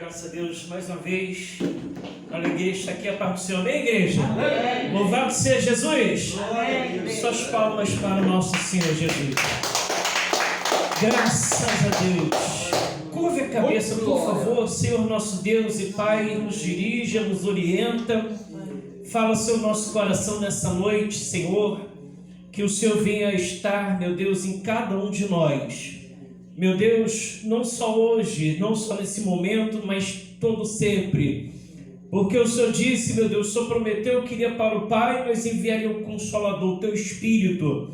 Graças a Deus, mais uma vez, alegria estar aqui, a paz do Senhor. Amém, igreja? Amém. Louvado seja Jesus. Amém. Suas palmas para o nosso Senhor Jesus. Graças a Deus. Curve a cabeça, por favor. Senhor nosso Deus e Pai, nos dirija, nos orienta. Fala, Senhor, nosso coração nessa noite, Senhor. Que o Senhor venha estar, meu Deus, em cada um de nós. Meu Deus, não só hoje, não só nesse momento, mas todo sempre. Porque o Senhor disse, meu Deus, o Senhor prometeu que iria para o Pai, mas enviaria o Consolador, o Teu Espírito.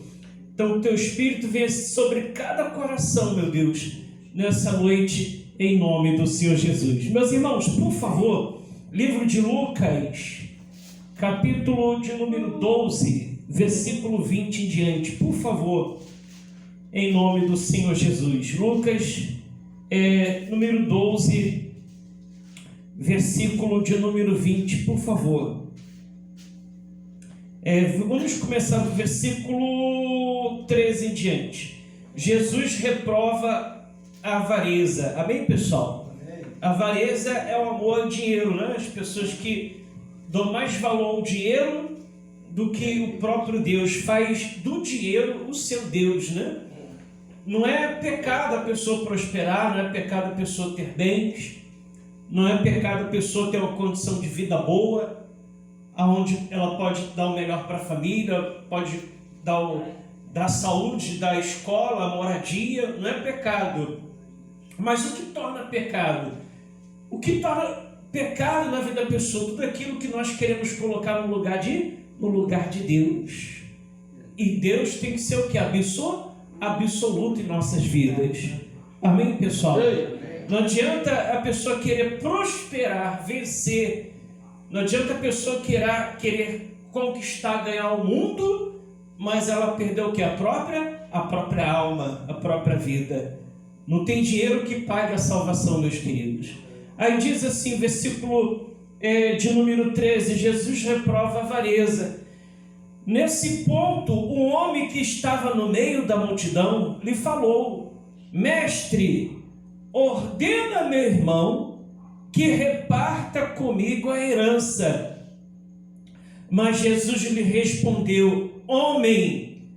Então o Teu Espírito venha sobre cada coração, meu Deus, nessa noite, em nome do Senhor Jesus. Meus irmãos, por favor, livro de Lucas, capítulo de número 12, versículo 20 em diante, por favor. Em nome do Senhor Jesus. Lucas, número 12, versículo de número 20, por favor. Vamos começar do versículo 13 em diante. Jesus reprova a avareza. Amém, pessoal? Amém. A avareza é o amor ao dinheiro, né? As pessoas que dão mais valor ao dinheiro do que o próprio Deus. Faz do dinheiro o seu Deus, né? Não é pecado a pessoa prosperar, não é pecado a pessoa ter bens, não é pecado a pessoa ter uma condição de vida boa, onde ela pode dar o melhor para a família, pode dar saúde, dar escola, moradia, não é pecado. Mas o que torna pecado? O que torna pecado na vida da pessoa? Tudo aquilo que nós queremos colocar no lugar de Deus. E Deus tem que ser o que? Absoluto em nossas vidas. Amém, pessoal? Não adianta a pessoa querer prosperar, vencer. Não adianta a pessoa querer conquistar, ganhar o mundo, mas ela perdeu o que? A própria alma, a própria vida. Não tem dinheiro que pague a salvação, meus queridos. Aí diz assim, versículo de número 13, Jesus reprova a avareza. Nesse ponto, um homem que estava no meio da multidão lhe falou: Mestre, ordena meu irmão que reparta comigo a herança. Mas Jesus lhe respondeu: Homem,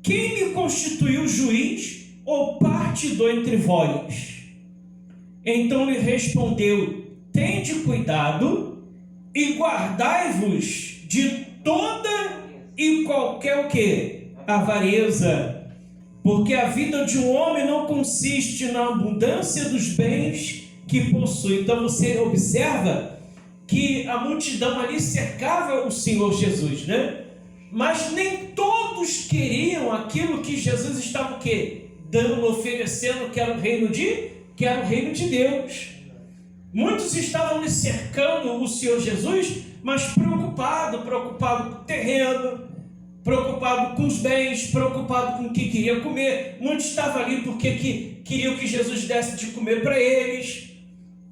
quem me constituiu juiz ou partido entre vós? Então lhe respondeu: Tende cuidado e guardai-vos de toda e qualquer o quê? Avareza, porque a vida de um homem não consiste na abundância dos bens que possui. Então você observa que a multidão ali cercava o Senhor Jesus, né? Mas nem todos queriam aquilo que Jesus estava o quê? Dando, oferecendo, que era o reino de Deus. Muitos estavam lhe cercando o Senhor Jesus, mas preocupado com o terreno, preocupado com os bens, preocupado com o que queria comer. Muitos estavam ali porque queriam que Jesus desse de comer para eles.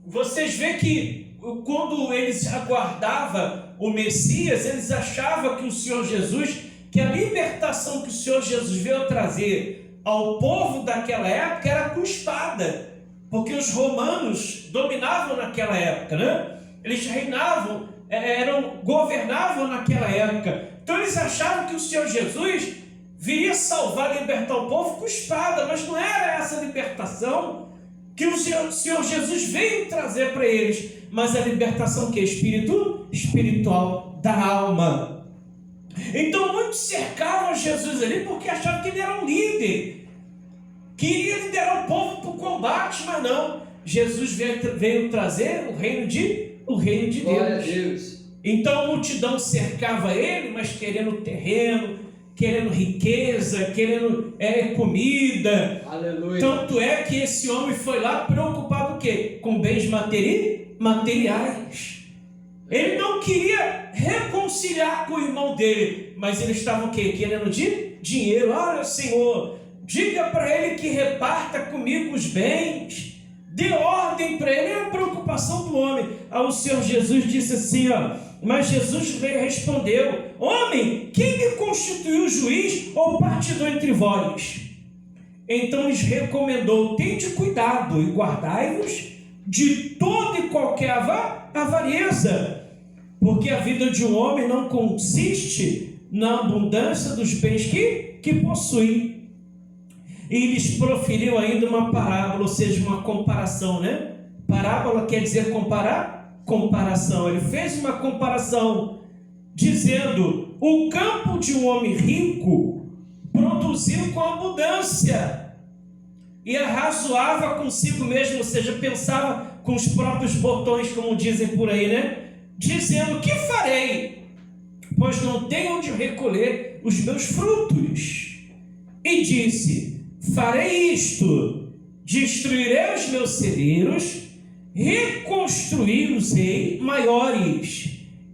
Vocês veem que quando eles aguardavam o Messias, eles achavam que o Senhor Jesus, que a libertação que o Senhor Jesus veio trazer ao povo daquela época era com espada, porque os romanos dominavam naquela época, né? Eles reinavam, governavam naquela época. Então eles achavam que o Senhor Jesus viria salvar, libertar o povo com espada, mas não era essa libertação que o Senhor Jesus veio trazer para eles, mas a libertação que é espiritual da alma. Então muitos cercavam Jesus ali porque achavam que ele era um líder, queria liderar o povo para o combate, mas não. Jesus veio trazer o reino de Deus. Então a multidão cercava ele, mas querendo terreno, querendo riqueza, querendo comida. Aleluia. Tanto é que esse homem foi lá preocupado o quê? Com bens materiais. Ele não queria reconciliar com o irmão dele, mas eles estavam o quê? Querendo dinheiro. Olha, Senhor, diga para ele que reparta comigo os bens. Dê ordem para ele. É a preocupação do homem. Aí o Senhor Jesus disse assim, mas Jesus respondeu: Homem, quem me constituiu juiz ou partidor entre vós? Então lhes recomendou: Tende cuidado e guardai-vos de toda e qualquer avareza, porque a vida de um homem não consiste na abundância dos bens que possui. E lhes proferiu ainda uma parábola, ou seja, uma comparação, né? Parábola quer dizer comparar? Comparação. Ele fez uma comparação dizendo: o campo de um homem rico produziu com abundância e arrazoava consigo mesmo, ou seja, pensava com os próprios botões, como dizem por aí, né? Dizendo: que farei? Pois não tenho onde recolher os meus frutos. E disse: farei isto, destruirei os meus celeiros, reconstruí-los-ei maiores,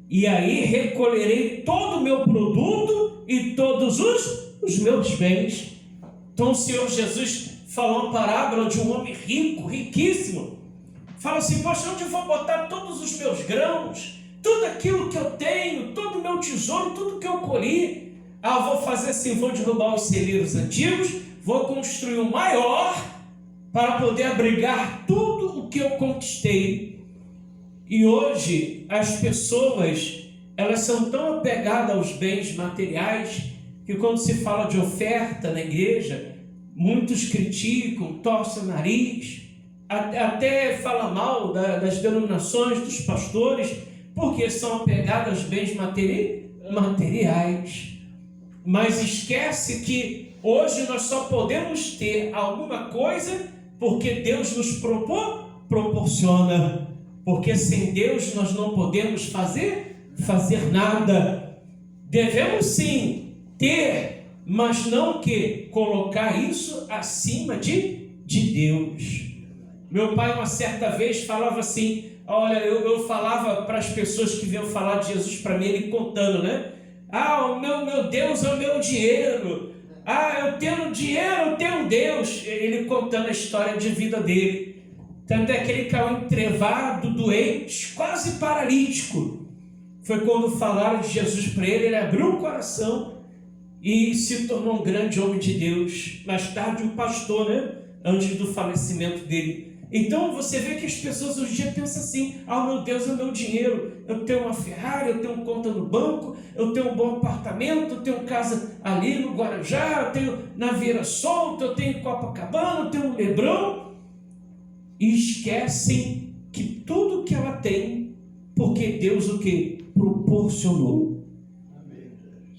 e aí recolherei todo o meu produto e todos os meus bens. Então o Senhor Jesus falou uma parábola de um homem rico, riquíssimo. Fala assim: poxa, onde eu vou botar todos os meus grãos, tudo aquilo que eu tenho, todo o meu tesouro, tudo que eu colhi? Ah, eu vou fazer assim, vou derrubar os celeiros antigos, vou construir um maior para poder abrigar tudo o que eu conquistei. E hoje as pessoas, elas são tão apegadas aos bens materiais que quando se fala de oferta na igreja, muitos criticam, torcem o nariz, até falam mal das denominações, dos pastores, porque são apegados aos bens materiais. Mas esquece que hoje nós só podemos ter alguma coisa porque Deus nos proporciona. Porque sem Deus nós não podemos fazer nada. Devemos sim ter, mas não que colocar isso acima de Deus. Meu pai uma certa vez falava assim, olha, eu falava para as pessoas que vinham falar de Jesus para mim, ele contando, né? Ah, o meu Deus é o meu dinheiro. Ah, eu tenho dinheiro, eu tenho Deus. Ele contando a história de vida dele. Tanto é que ele caiu entrevado, doente, quase paralítico. Foi quando falaram de Jesus para ele, ele abriu o coração e se tornou um grande homem de Deus. Mais tarde um pastor, né? Antes do falecimento dele. Então você vê que as pessoas hoje em dia pensam assim: ah, meu Deus é o meu dinheiro, eu tenho uma Ferrari, eu tenho conta no banco, eu tenho um bom apartamento, eu tenho casa ali no Guarujá, eu tenho na Vieira Solta, eu tenho Copacabana, eu tenho um Lebrão. E esquecem que tudo que ela tem, porque Deus o que? Proporcionou.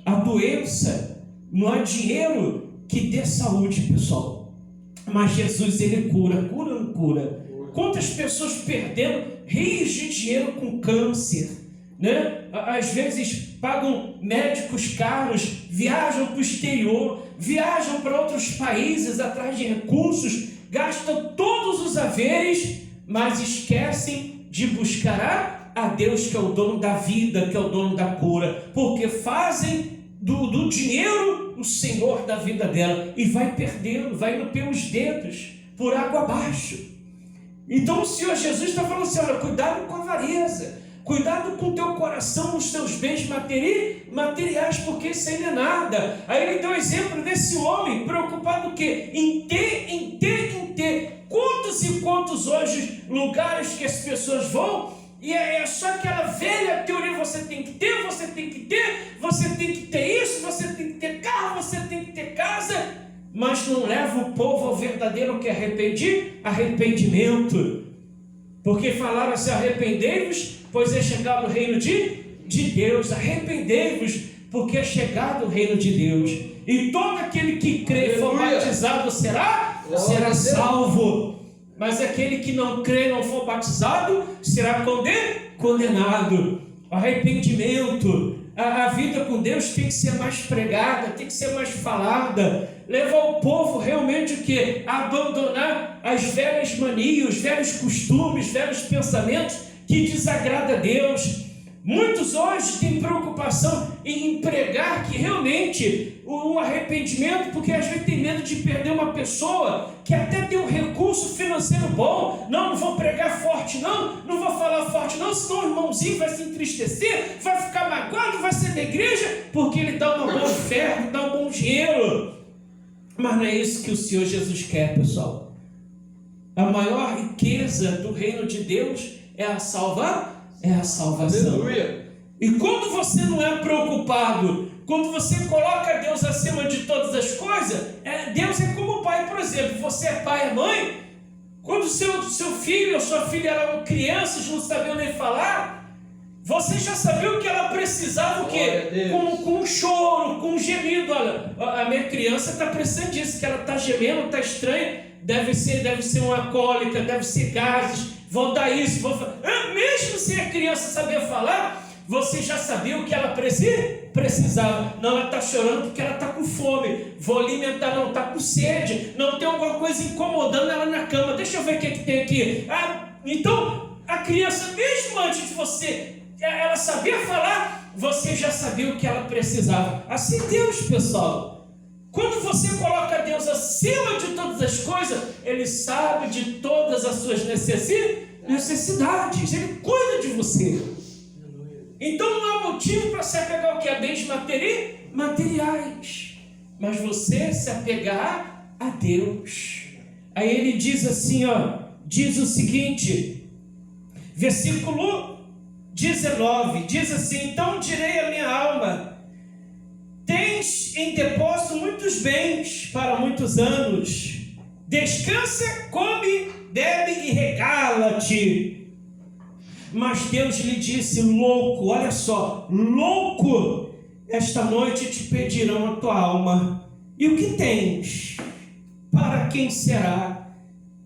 A doença não é dinheiro que dê saúde, pessoal. Mas Jesus, ele cura ou não cura? Quantas pessoas perdendo rios de dinheiro com câncer, né? Às vezes pagam médicos caros, viajam para o exterior, viajam para outros países atrás de recursos, gastam todos os haveres, mas esquecem de buscar a Deus, que é o dono da vida, que é o dono da cura, porque fazem do dinheiro o Senhor da vida dela, e vai perdendo, vai indo pelos dedos, por água abaixo. Então o Senhor Jesus está falando assim: olha, cuidado com a avareza, cuidado com o teu coração, os teus bens materiais, porque isso aí não é nada. Aí ele deu o exemplo desse homem preocupado o quê? Em ter. Quantos e quantos hoje lugares que as pessoas vão, e é só aquela velha teoria: você tem que ter, você tem que ter, você tem que ter isso, você tem que ter carro, você tem que ter casa, mas não leva o povo ao verdadeiro que é arrependimento. Porque falaram assim: arrependei-vos, pois é chegado o reino de Deus. Arrependei-vos, porque é chegado o reino de Deus. E todo aquele que crê e for batizado será salvo. Mas aquele que não crê e não for batizado será condenado. Arrependimento. A vida com Deus tem que ser mais pregada, tem que ser mais falada. Levar o povo realmente o quê? A abandonar as velhas manias, os velhos costumes, velhos pensamentos que desagradam a Deus. Muitos hoje têm preocupação em pregar que realmente o arrependimento, porque às vezes tem medo de perder uma pessoa que até tem um recurso financeiro bom. Não vou pregar forte não vou falar forte não, senão o irmãozinho vai se entristecer, vai ficar magoado, vai ser da igreja, porque ele dá uma boa oferta, dá um bom dinheiro. Mas não é isso que o Senhor Jesus quer, pessoal. A maior riqueza do reino de Deus é a salvação. Aleluia. E quando você não é preocupado, quando você coloca Deus acima de todas as coisas, Deus é como o pai, por exemplo. Você é pai e mãe. Quando seu filho ou sua filha eram crianças, não sabiam nem falar, você já sabia o que ela precisava, o quê? Com um choro, com um gemido. Olha, a minha criança está precisando disso, que ela está gemendo, está estranha, deve ser uma cólica, deve ser gases, vou dar isso, mesmo sem a criança saber falar, você já sabia o que ela precisava. Não, ela está chorando porque ela está com fome. Vou alimentar, não, está com sede. Não, tem alguma coisa incomodando ela na cama. Deixa eu ver o que tem aqui. Então, a criança, mesmo antes de você, ela sabia falar, você já sabia o que ela precisava. Assim Deus, pessoal. Quando você coloca Deus acima de todas as coisas, Ele sabe de todas as suas necessidades. Ele cuida de você. Então não há motivo para se apegar ao que é bens materiais, mas você se apegar a Deus. Aí ele diz assim, diz o seguinte, versículo 19, diz assim: então direi à minha alma, tens em depósito muitos bens para muitos anos, descansa, come, bebe e regala-te. Mas Deus lhe disse: louco, olha só, louco, esta noite te pedirão a tua alma. E o que tens? Para quem será?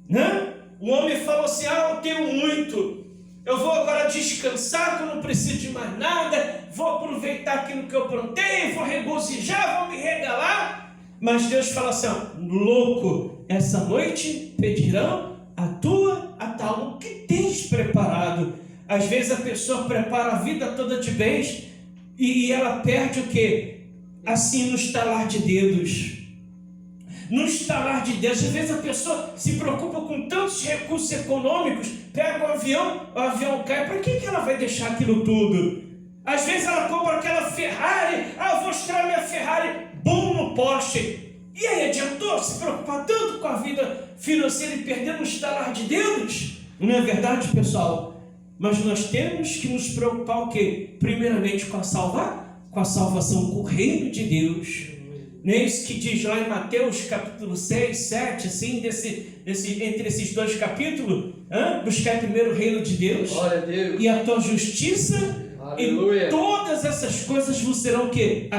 Né? O homem falou assim: eu tenho muito, eu vou agora descansar, que eu não preciso de mais nada, vou aproveitar aquilo que eu plantei, vou regozijar, vou me regalar. Mas Deus fala assim: louco, essa noite pedirão a tua alma. O que tens preparado? Às vezes a pessoa prepara a vida toda de bens e ela perde o quê? Assim, no estalar de dedos. No estalar de dedos. Às vezes a pessoa se preocupa com tantos recursos econômicos, pega o avião cai. Para que ela vai deixar aquilo tudo? Às vezes ela compra aquela Ferrari, eu vou estourar minha Ferrari, bum, no poste. E aí, adiantou se preocupar tanto com a vida financeira e perder no estalar de dedos? Não é verdade, pessoal? Mas nós temos que nos preocupar o quê? Primeiramente com a salvação, com o reino de Deus. Não é isso que diz lá em Mateus capítulo 6, 7, assim, entre esses dois capítulos? Buscar primeiro o reino de Deus, glória a Deus, e a tua justiça, aleluia, e todas essas coisas vos serão o quê?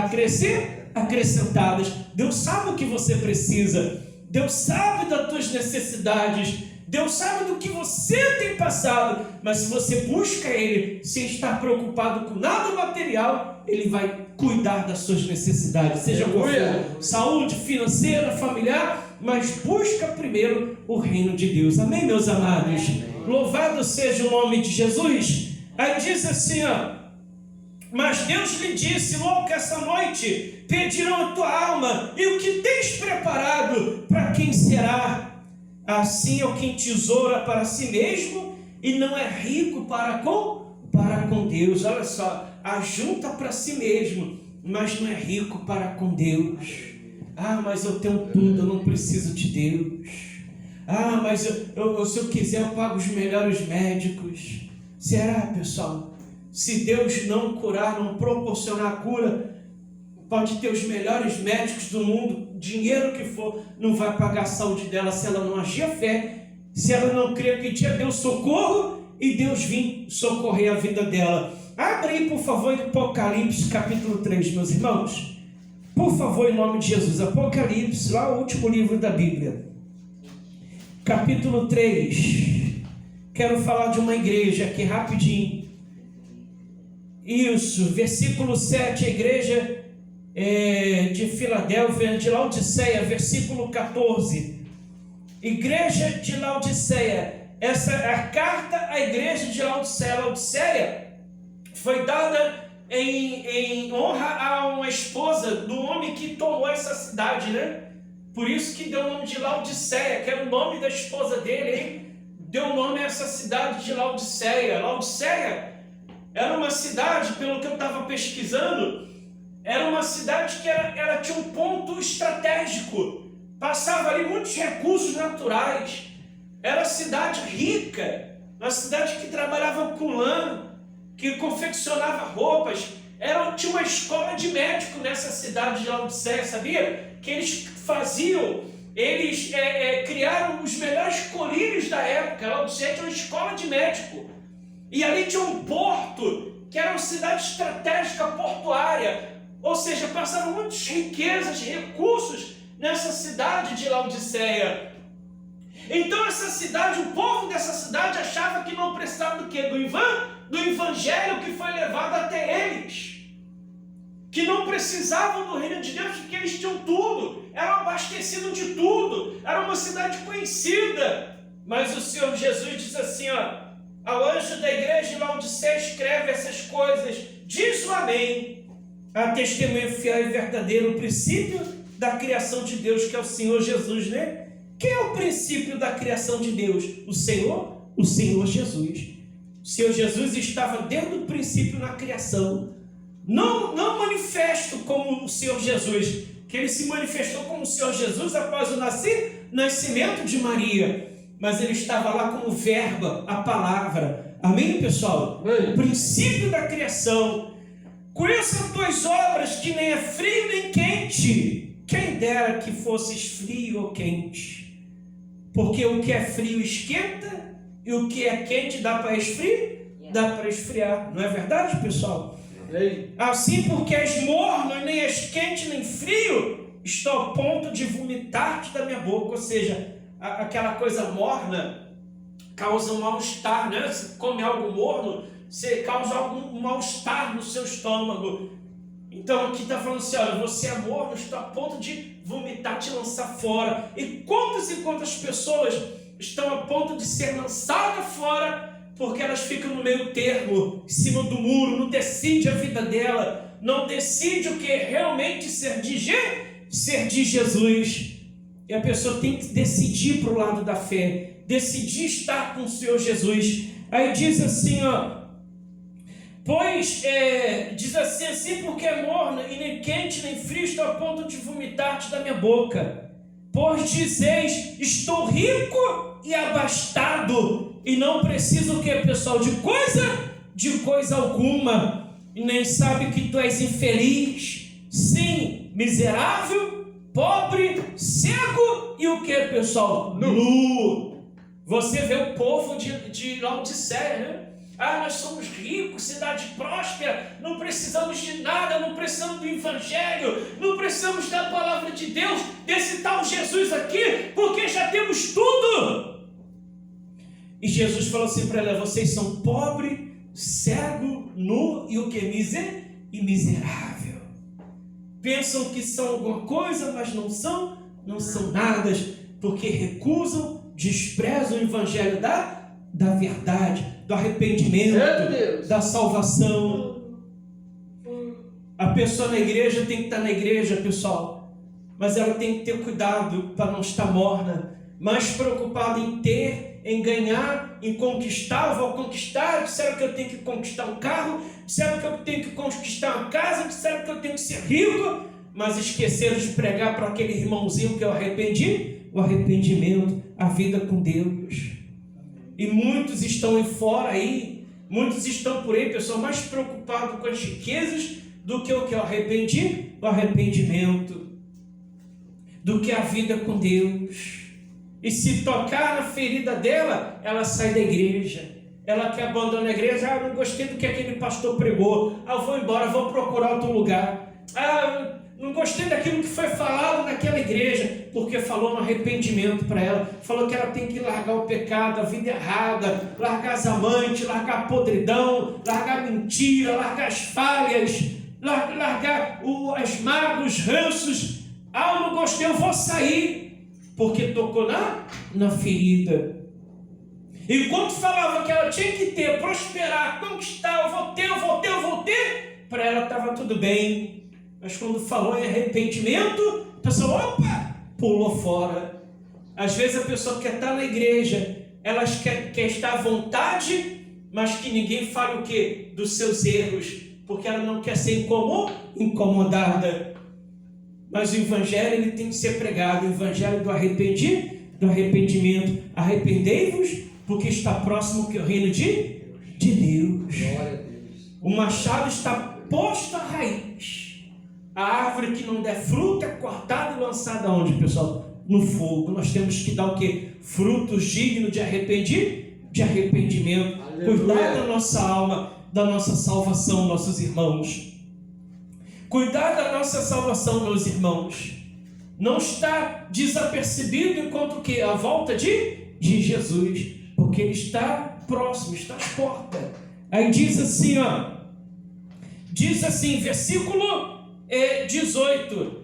Acrescentadas. Deus sabe o que você precisa, Deus sabe das tuas necessidades, Deus sabe do que você tem passado, mas se você busca Ele sem estar preocupado com nada material, Ele vai cuidar das suas necessidades, seja qual for, saúde, financeira, familiar, mas busca primeiro o reino de Deus. Amém, meus amados? Louvado seja o nome de Jesus. Aí diz assim, mas Deus lhe disse: louco, essa noite pedirão a tua alma, e o que tens preparado, para quem será? Assim é o quem tesoura para si mesmo e não é rico para com Deus. Olha só, ajunta para si mesmo, mas não é rico para com Deus. Mas eu tenho tudo, eu não preciso de Deus. Mas se eu quiser eu pago os melhores médicos. Será, pessoal? Se Deus não curar, não proporcionar a cura, pode ter os melhores médicos do mundo, dinheiro que for, não vai pagar a saúde dela se ela não agir a fé, se ela não crer, pedir a Deus socorro e Deus vir socorrer a vida dela. Abre aí, por favor, em Apocalipse capítulo 3, meus irmãos. Por favor, em nome de Jesus. Apocalipse, lá o último livro da Bíblia. Capítulo 3. Quero falar de uma igreja aqui rapidinho. Isso, versículo 7, a igreja de Filadélfia, de Laodiceia, versículo 14. Igreja de Laodiceia, essa é a carta à igreja de Laodiceia. Laodiceia foi dada em honra a uma esposa do homem que tomou essa cidade, né? Por isso que deu o nome de Laodiceia, que era o nome da esposa dele, hein? Deu nome a essa cidade de Laodiceia. Laodiceia era uma cidade, pelo que eu estava pesquisando, era uma cidade que ela tinha um ponto estratégico, passava ali muitos recursos naturais. Era cidade rica, uma cidade que trabalhava com lã, que confeccionava roupas. Tinha uma escola de médico nessa cidade de Laodiceia, sabia? Que eles faziam, eles criaram os melhores colírios da época. Laodiceia tinha uma escola de médico. E ali tinha um porto, que era uma cidade estratégica portuária. Ou seja, passavam muitas riquezas, recursos nessa cidade de Laodiceia. Então essa cidade, o povo dessa cidade achava que não precisava do quê? Do evangelho que foi levado até eles. Que não precisavam do reino de Deus, porque eles tinham tudo, eram abastecidos de tudo, era uma cidade conhecida. Mas o Senhor Jesus diz assim, ao anjo da igreja de Laodiceia escreve essas coisas, diz o amém, a testemunha fiel e verdadeira, o princípio da criação de Deus, que é o Senhor Jesus, né? Quem é o princípio da criação de Deus? O Senhor Jesus. O Senhor Jesus estava desde o princípio na criação. Não manifesto como o Senhor Jesus, que ele se manifestou como o Senhor Jesus após o nascimento de Maria, mas ele estava lá como verbo, a palavra. Amém, pessoal? Amém. O princípio da criação. Conheça as tuas obras, que nem é frio nem quente. Quem dera que fosses frio ou quente, porque o que é frio esquenta e o que é quente dá para esfriar. Não é verdade, pessoal? Assim, porque és morno, nem és quente nem frio, estou ao ponto de vomitar-te da minha boca. Ou seja, aquela coisa morna causa um mal-estar, né? Se come algo morno, você causa algum mal-estar no seu estômago. Então aqui está falando assim, olha, você é morno, estou a ponto de vomitar, te lançar fora. E quantas pessoas estão a ponto de ser lançadas fora, porque elas ficam no meio termo, em cima do muro, não decide a vida dela, não decide o que é realmente ser de Jesus. E a pessoa tem que decidir para o lado da fé, decidir estar com o Senhor Jesus. Aí diz assim, diz assim porque é morno, e nem quente nem frio, estou a ponto de vomitar-te da minha boca. Pois dizeis, estou rico e abastado, e não preciso o que, pessoal? De coisa alguma. E nem sabe que tu és infeliz, sim, miserável, pobre, cego e o que, pessoal? Nu. Você vê o povo de Laodiceia, né? Nós somos ricos, cidade próspera, não precisamos de nada, não precisamos do evangelho, não precisamos da palavra de Deus, desse tal Jesus aqui, porque já temos tudo. E Jesus falou assim para ela, vocês são pobre, cego, nu e o que? Miserável. Pensam que são alguma coisa, mas não são nada, porque recusam, desprezam o evangelho da verdade, do arrependimento, da salvação. A pessoa na igreja tem que estar na igreja, pessoal, mas ela tem que ter cuidado para não estar morna, mais preocupada em ganhar, em conquistar. Vou conquistar, disseram que eu tenho que conquistar um carro, disseram que eu tenho que conquistar uma casa, disseram que eu tenho que ser rico, mas esqueceram de pregar para aquele irmãozinho que eu arrependi, o arrependimento, a vida com Deus. E muitos estão aí fora aí, muitos estão por aí, pessoal, mais preocupados com as riquezas do que o que eu arrependi, o arrependimento, do que a vida com Deus. E se tocar na ferida dela, ela sai da igreja. Ela que abandona a igreja, não gostei do que aquele pastor pregou, eu vou embora, vou procurar outro lugar. Não gostei daquilo que foi falado naquela igreja, porque falou no arrependimento para ela, falou que ela tem que largar o pecado, a vida errada, largar as amantes, largar a podridão, largar a mentira, largar as falhas, largar as mágoas, os ranços. Eu não gostei, eu vou sair, porque tocou na ferida. Enquanto falava que ela tinha que ter, prosperar, conquistar, eu vou ter, para ela estava tudo bem. Mas quando falou em arrependimento, a pessoa, pulou fora. Às vezes a pessoa quer estar na igreja, ela quer estar à vontade, mas que ninguém fale o quê? Dos seus erros, porque ela não quer ser incomodada. Mas o evangelho ele tem que ser pregado, o evangelho do do arrependimento. Arrependei-vos, porque está próximo que o reino de Deus. Glória a Deus. O machado está posto à raiz. A árvore que não der fruto é cortada e lançada onde, pessoal? No fogo. Nós temos que dar o quê? Frutos dignos de arrependimento. Aleluia. Cuidar da nossa alma, da nossa salvação, nossos irmãos. Cuidar da nossa salvação, meus irmãos. Não está desapercebido enquanto o quê? A volta de Jesus. Porque Ele está próximo, está às portas. Aí diz assim, versículo 18: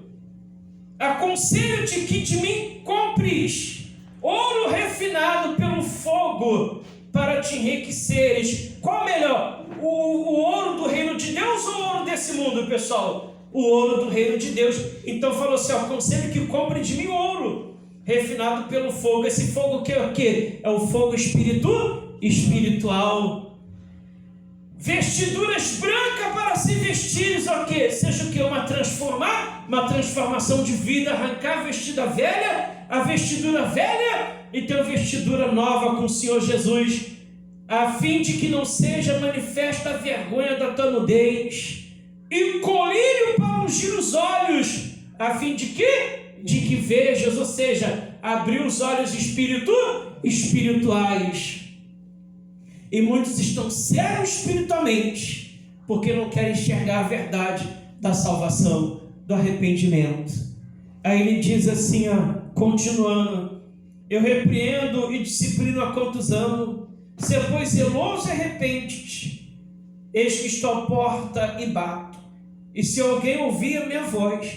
aconselho-te que de mim compres ouro refinado pelo fogo para te enriqueceres. Qual melhor? O ouro do reino de Deus ou o ouro desse mundo, pessoal? O ouro do reino de Deus. Então falou assim, aconselho que compre de mim ouro refinado pelo fogo. Esse fogo que é o quê? É o fogo espiritual. Vestiduras brancas para se vestires, o quê? Seja o quê? Uma transformação de vida, arrancar a vestida velha, a vestidura velha, e ter a vestidura nova com o Senhor Jesus, a fim de que não seja manifesta a vergonha da tua nudez, e colírio para ungir os olhos, a fim de quê? De que vejas, ou seja, abrir os olhos espirituais. E muitos estão cegos espiritualmente, porque não querem enxergar a verdade da salvação, do arrependimento. Aí ele diz assim, continuando: eu repreendo e disciplino a quantos amo. Se pois zeloso, arrepende-te. Eis que estou à porta e bato. E se alguém ouvir a minha voz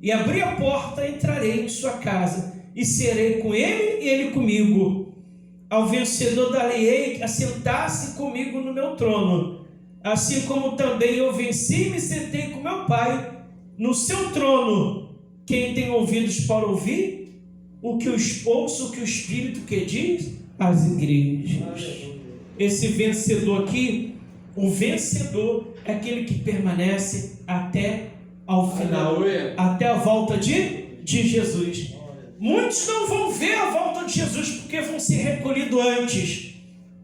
e abrir a porta, entrarei em sua casa e serei com ele e ele comigo. Ao vencedor darei a sentar-se comigo no meu trono, assim como também eu venci e me sentei com meu Pai no seu trono. Quem tem ouvidos para ouvir, ouça o que o Espírito que diz às igrejas. Esse vencedor aqui, o vencedor é aquele que permanece até ao final, Aleluia. até a volta de Jesus. Muitos não vão ver a volta de Jesus porque vão ser recolhidos antes.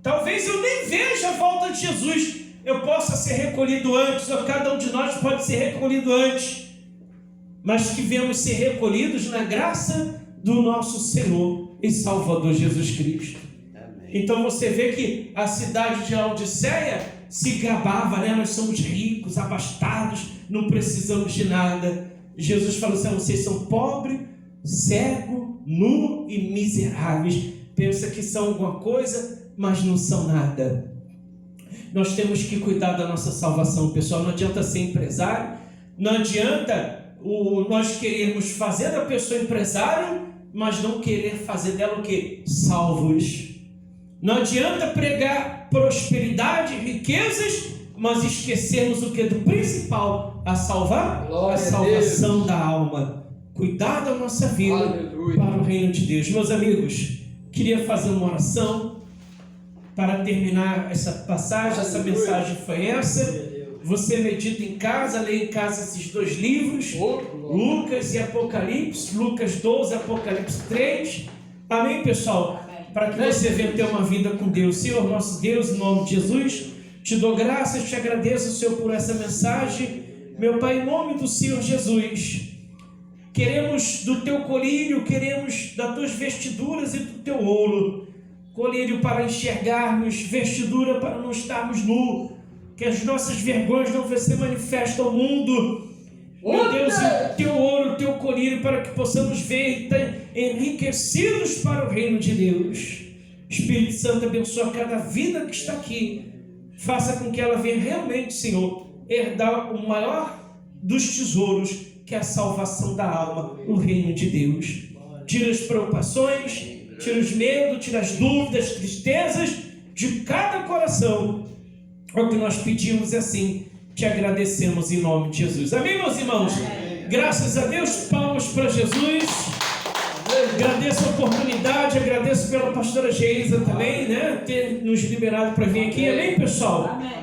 Talvez eu nem veja a volta de Jesus, eu possa ser recolhido antes, ou cada um de nós pode ser recolhido antes, mas que venhamos ser recolhidos na graça do nosso Senhor e Salvador Jesus Cristo. Amém. Então você vê que a cidade de Laodiceia se gabava, né? Nós somos ricos, abastados, não precisamos de nada. Jesus falou assim: vocês são pobres, cego, nu e miseráveis. Pensa que são alguma coisa, mas não são nada. Nós temos que cuidar da nossa salvação, pessoal. Não adianta ser empresário, não adianta nós querermos fazer da pessoa empresário, mas não querer fazer dela o quê? Salvos. Não adianta pregar prosperidade, riquezas, mas esquecermos o que? Do principal, a salvação da alma. Cuidar da nossa vida. Aleluia. Para o reino de Deus. Meus amigos, queria fazer uma oração para terminar essa passagem. Aleluia. Essa mensagem foi essa. Você medita em casa, lê em casa esses dois livros, Lucas e Apocalipse, Lucas 12, Apocalipse 3. Amém, pessoal? Amém. Para que você venha ter uma vida com Deus. Senhor, nosso Deus, em nome de Jesus, te dou graças, te agradeço, Senhor, por essa mensagem. Meu Pai, em nome do Senhor Jesus, queremos do teu colírio, queremos das tuas vestiduras e do teu ouro. Colírio para enxergarmos, vestidura para não estarmos nus, que as nossas vergonhas não se manifestem ao mundo. Meu Deus, o teu ouro, o teu colírio, para que possamos ver e estar enriquecidos para o reino de Deus. Espírito Santo, abençoa cada vida que está aqui. Faça com que ela venha realmente, Senhor, herdar o maior dos tesouros, que é a salvação da alma, o reino de Deus. Tira as preocupações, tira os medos, tira as dúvidas, as tristezas de cada coração. É o que nós pedimos e assim te agradecemos em nome de Jesus. Amém, meus irmãos? Amém. Graças a Deus, palmas para Jesus. Agradeço a oportunidade, agradeço pela pastora Geisa também, né, ter nos liberado para vir aqui. Amém, pessoal? Amém.